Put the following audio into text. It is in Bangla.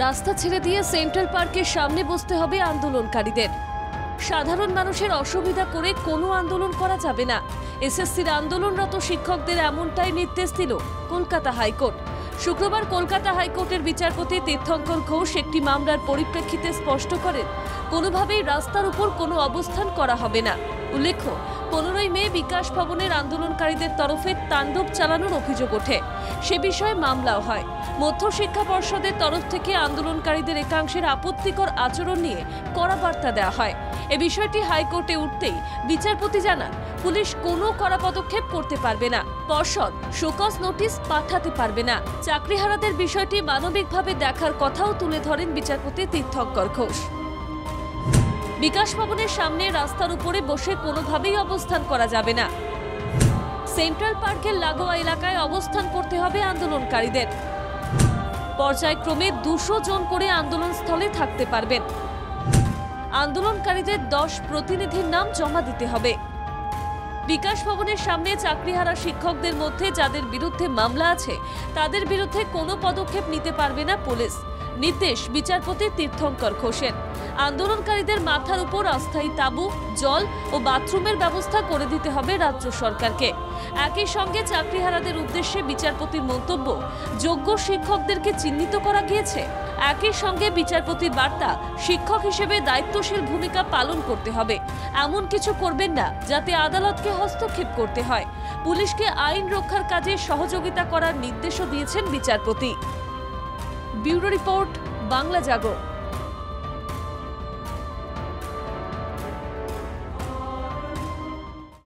রাস্তা ছেড়ে দিয়ে সেন্ট্রাল পার্কের সামনে বসতে হবে আন্দোলনকারীদের। সাধারণ মানুষের অসুবিধা করে কোনো আন্দোলন করা যাবে না। এসএসসির আন্দোলনরত শিক্ষকদের এমনটাই নির্দেশ দিল কলকাতা হাইকোর্ট। শুক্রবার কলকাতা হাইকোর্টের বিচারপতি তীর্থঙ্কর ঘোষ একটি মামলার পরিপ্রেক্ষিতে স্পষ্ট করেন, কোনোভাবেই রাস্তার উপর কোনো অবস্থান করা হবে না। উল্লেখ্য, 15ই মে বিকাশ ভবনের আন্দোলনকারীদের তরফে তাণ্ডব চালানোর অভিযোগ ওঠে। সে বিষয়ে মামলাও হয়। মধ্যশিক্ষা পর্ষদের তরফ থেকে আন্দোলনকারীদের একাংশের আপত্তিকর আচরণ নিয়ে কড়া বার্তা দেওয়া হয়। এ বিষয়টি হাইকোর্টে উঠতেই বিচারপতি জানান, পুলিশ কোনো কড়া পদক্ষেপ করতে পারবে না, পর্ষদ শোকজ নোটিশ পাঠাতে পারবে না। চাকরিহারাদের বিষয়টি মানবিকভাবে দেখার কথাও তুলে ধরেন বিচারপতি তীর্থঙ্কর ঘোষ। বিকাশ ভবনের সামনে রাস্তার উপরে বসে কোনোভাবেই অবস্থান করা যাবে না। সেন্ট্রাল পার্কের লাগোয়া এলাকায় অবস্থান করতে হবে আন্দোলনকারীদের। পর্যায়ক্রমে 200 জন করে আন্দোলনস্থলে থাকতে পারবেন। আন্দোলনকারীদের 10 প্রতিনিধির নাম জমা দিতে হবে। বিকাশ ভবনের সামনে চাকরিহারা শিক্ষকদের মধ্যে যাদের বিরুদ্ধে মামলা আছে তাদের বিরুদ্ধে কোনো পদক্ষেপ নিতে পারবে না পুলিশ। নির্দেশ বিচারপতি তীর্থঙ্কর ঘোষের। আন্দোলনকারীদের মাথার উপর অস্থায়ী তাঁবু, জল ও বাথরুমের ব্যবস্থা করে দিতে হবে রাজ্য সরকারকে। একই সঙ্গে চাকরিহারাদের উদ্দেশ্যে বিচারপতির মন্তব্য, যোগ্য শিক্ষকদেরকে চিহ্নিত করা গিয়েছে। একই সঙ্গে বিচারপতির বার্তা, শিক্ষক হিসেবে দায়িত্বশীল ভূমিকা পালন করতে হবে। এমন কিছু করবেন না যাতে আদালতকে হস্তক্ষেপ করতে হয়। পুলিশকে আইন রক্ষার কাজে সহযোগিতা করার নির্দেশও দিয়েছেন বিচারপতি। ব্যুরো রিপোর্ট, বাংলা জাগো।